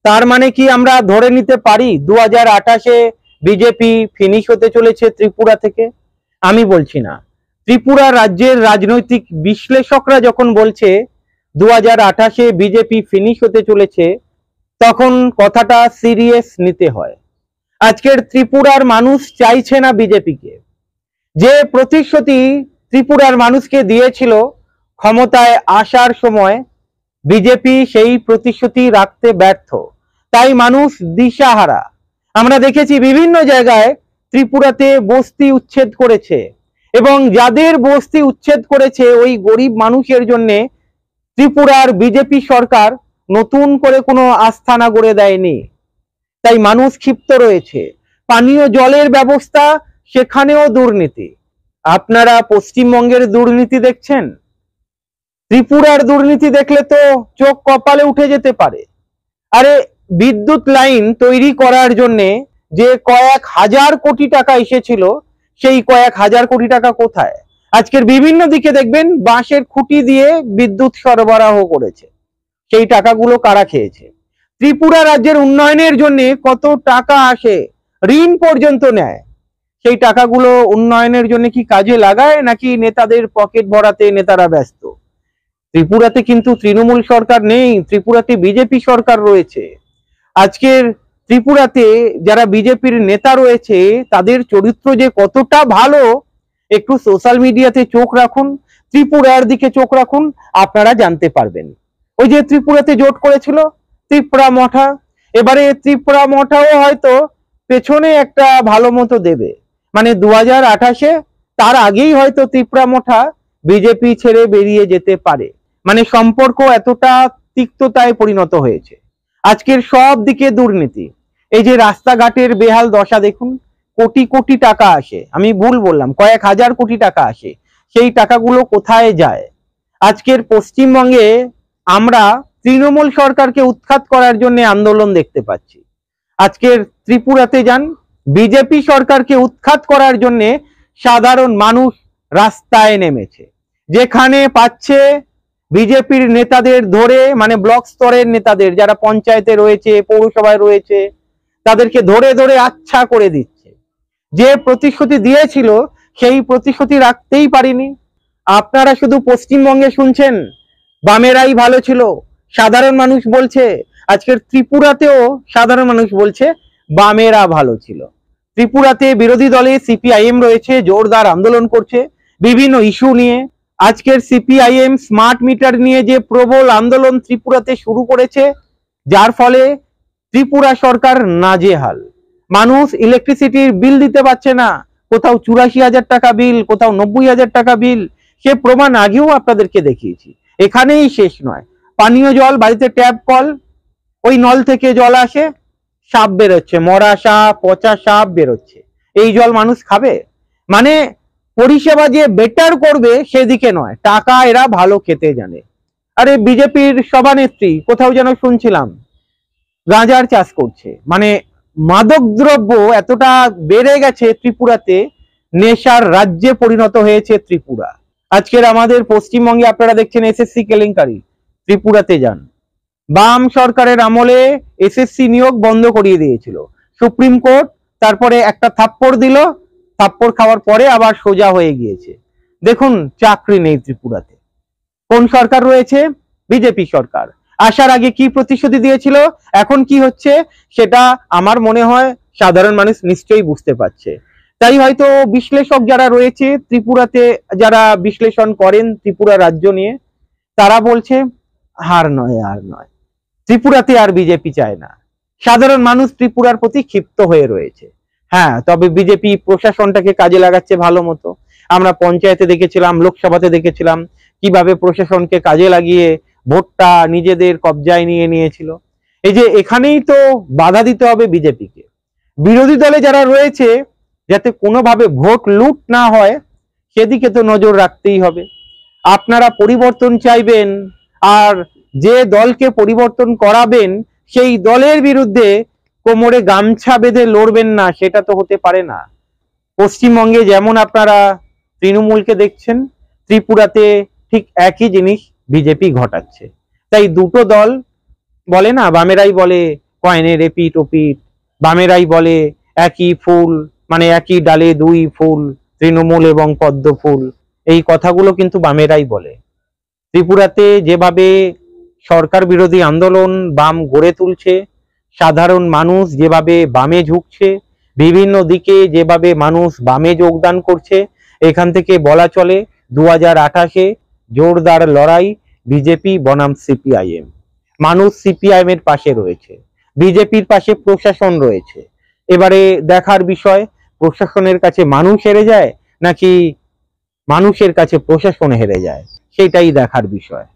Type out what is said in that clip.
তার মানে কি আমরা ধরে নিতে পারি 2028-এ বিজেপি ফিনিশ হতে চলেছে ত্রিপুরা থেকে? আমি বলছি না। ত্রিপুরা রাজ্যের রাজনৈতিক বিশ্লেষকরা যখন বলছে 2028-এ বিজেপি ফিনিশ হতে চলেছে, তখন কথাটা সিরিয়াস নিতে হয়। আজকের ত্রিপুরার মানুষ চাইছে না বিজেপিকে। যে প্রতিশ্রুতি ত্রিপুরার মানুষকে দিয়েছিল ক্ষমতায় আসার সময়, বিজেপি সেই প্রতিশ্রুতি রাখতে ব্যর্থ। তাই মানুষ দিশাহারা। আমরা দেখেছি বিভিন্ন জায়গায় ত্রিপুরাতে বস্তি উচ্ছেদ করেছে, এবং যাদের বস্তি উচ্ছেদ করেছে ওই গরিব মানুষের জন্য ত্রিপুরার বিজেপি সরকার নতুন করে কোনো আস্থানা গড়ে দেয়নি। তাই মানুষ ক্ষিপ্ত রয়েছে। পানীয় জলের ব্যবস্থা, সেখানেও দুর্নীতি। আপনারা পশ্চিমবঙ্গের দুর্নীতি দেখছেন, ত্রিপুরার দুর্নীতি দেখলে তো চোখ কপালে উঠে যেতে পারে। আরে বিদ্যুৎ লাইন তৈরি করার জন্য যে কয়েক হাজার কোটি টাকা এসেছিল, সেই কয়েক হাজার কোটি টাকা কোথায়? আজকের বিভিন্ন দিকে দেখবেন বাঁশের খুঁটি দিয়ে বিদ্যুৎ সরবরাহ করেছে, সেই টাকাগুলো কারা খেয়েছে? ত্রিপুরা রাজ্যের উন্নয়নের জন্য কত টাকা আসে, ঋণ পর্যন্ত নেয়, সেই টাকাগুলো উন্নয়নের জন্য কি কাজে লাগায়, নাকি নেতাদের পকেট ভরাতে নেতারা ব্যস্ত? ত্রিপুরাতে কিন্তু তৃণমূল সরকার নেই, ত্রিপুরাতে বিজেপি সরকার রয়েছে। আজকের ত্রিপুরাতে যারা বিজেপির নেতা রয়েছে তাদের চরিত্র যে কতটা ভালো, একটু সোশ্যাল মিডিয়াতে চোখ রাখুন, ত্রিপুরার দিকে চোখ রাখুন, আপনারা জানতে পারবেন। ওই যে ত্রিপুরাতে জোট করেছিল ত্রিপুরা মঠা, এবারে ত্রিপুরা মঠাও হয়তো পেছনে একটা ভালো মতো দেবে। মানে 2028-এ তার আগেই হয়তো ত্রিপুরা মঠা বিজেপি ছেড়ে বেরিয়ে যেতে পারে। মানে সম্পর্ক এতটা তিক্ততায় পরিণত হয়েছে। আজকের সব দিকে দুর্নীতি। এই যে রাস্তাঘাটের বেহাল দশা দেখুন, কোটি কোটি টাকা আসে, আমি ভুল বললাম, কয়েক হাজার কোটি টাকা আসে, সেই টাকাগুলো কোথায় যায়? আজকের পশ্চিমবঙ্গে আমরা তৃণমূল সরকারকে উৎখাত করার জন্য আন্দোলন দেখতে পাচ্ছি। আজকের ত্রিপুরাতে যান, বিজেপি সরকারকে উৎখাত করার জন্য সাধারণ মানুষ রাস্তায় নেমেছে। যেখানে পাচ্ছে বিজেপির নেতাদের ধরে, মানে ব্লক স্তরের নেতাদের যারা পঞ্চায়েতে রয়েছে, পৌরসভায় রয়েছে, তাদেরকে ধরে ধরে আচ্ছা করে দিচ্ছে। যে প্রতিশ্রুতি দিয়েছিল সেই প্রতিশ্রুতি রাখতেই পারিনি। আপনারা শুধু পশ্চিমবঙ্গে শুনছেন বামেরাই ভালো ছিল, সাধারণ মানুষ বলছে। আজকের ত্রিপুরাতেও সাধারণ মানুষ বলছে বামেরা ভালো ছিল। ত্রিপুরাতে বিরোধী দলে সিপিআইএম রয়েছে, জোরদার আন্দোলন করছে বিভিন্ন ইস্যু নিয়ে। আজকের সিপিআইএম স্মার্ট মিটার নিয়ে যে প্রবল আন্দোলন ত্রিপুরাতে শুরু করেছে, যার ফলে ত্রিপুরা সরকার নাজেহাল। মানুষ ইলেকট্রিসিটির বিল দিতে পারছে না, কোথাও 84,000 টাকা বিল, কোথাও 90,000 টাকা বিল। সে প্রমাণ আগেও আপনাদেরকে দেখিয়েছি। এখানেই শেষ নয়, পানীয় জল, বাড়িতে ট্যাপ কল, ওই নল থেকে জল আসে, সাপ বেরোচ্ছে, মরা সাপ, পচা সাপ বেরোচ্ছে। এই জল মানুষ খাবে? মানে পরিষেবা যে বেটার করবে সেদিকে নয়, টাকা এরা ভালো খেতে জানে। আরে বিজেপির সভানেত্রী কোথাও যেন শুনছিলাম গাঁজার চাষ করছে। মানে মাদক দ্রব্য এতটা বেড়ে গেছে ত্রিপুরাতে, নেশার রাজ্যে পরিণত হয়েছে ত্রিপুরা। আজকের আমাদের পশ্চিমবঙ্গে আপনারা দেখছেন এসএসসি কেলেঙ্কারি, ত্রিপুরাতে যান, বাম সরকারের আমলে এসএসসি নিয়োগ বন্ধ করিয়ে দিয়েছিল সুপ্রিম কোর্ট, তারপরে একটা থাপ্পড় দিল, থাপ্পড় খাওয়ার পরে আবার সোজা হয়ে গিয়েছে। দেখুন চাকরি নেই ত্রিপুরাতে। কোন সরকার রয়েছে? বিজেপি সরকার। আসার আগে কি প্রতিশ্রুতি দিয়েছিল, এখন কি হচ্ছে, সেটা আমার মনে হয় সাধারণ মানুষ নিশ্চয়ই বুঝতে পারছে। তাই হয়তো বিশ্লেষক যারা রয়েছে ত্রিপুরাতে, যারা বিশ্লেষণ করেন ত্রিপুরা রাজ্য নিয়ে, তারা বলছে হার নয়, আর নয়, ত্রিপুরাতে আর বিজেপি চায় না। সাধারণ মানুষ ত্রিপুরার প্রতি ক্ষিপ্ত হয়ে রয়েছে। হ্যাঁ, তবে বিজেপি প্রশাসনটাকে কাজে লাগাচ্ছে ভালো মতো। আমরা পঞ্চায়েতে দেখেছিলাম, লোকসভাতে দেখেছিলাম কিভাবে প্রশাসনকে কাজে লাগিয়ে ভোটটা নিজেদের কবজায় নিয়ে নিয়েছিল। এই যে এখানেই তো বাধা দিতে হবে বিজেপিকে। বিরোধী দলে যারা রয়েছে, যাতে কোনোভাবে ভোট লুট না হয় সেদিকে তো নজর রাখতেই হবে। আপনারা পরিবর্তন চাইবেন, আর যে দলকে পরিবর্তন করাবেন সেই দলের বিরুদ্ধে কোমরে গামছা বেঁধে লড়বেন না, সেটা তো হতে পারে না। পশ্চিমবঙ্গে যেমন আপনারা তৃণমূলকে দেখছেন, ত্রিপুরাতে ঠিক একই জিনিস বিজেপি ঘটাচ্ছে। তাই দুটো দল, বলে না বামেরাই বলে কয়েনের এপিট ওপিট। বামেরাই বলে একই ফুল, মানে একই ডালে দুই ফুল, তৃণমূল এবং পদ্ম ফুল। এই কথাগুলো কিন্তু বামেরাই বলে। ত্রিপুরাতে যেভাবে সরকার বিরোধী আন্দোলন বাম গড়ে তুলছে, সাধারণ মানুষ যেভাবে বামে ঝুঁকছে, বিভিন্ন দিকে যেভাবে মানুষ বামে যোগদান করছে, এখান থেকে বলা চলে 2028-এ জোরদার লড়াই বিজেপি বনাম সিপিআইএম। মানুষ সিপিআইএম এর পাশে রয়েছে, বিজেপির পাশে প্রশাসন রয়েছে। এবারে দেখার বিষয়, প্রশাসনের কাছে মানুষ হেরে যায় নাকি মানুষের কাছে প্রশাসন হেরে যায়, সেটাই দেখার বিষয়।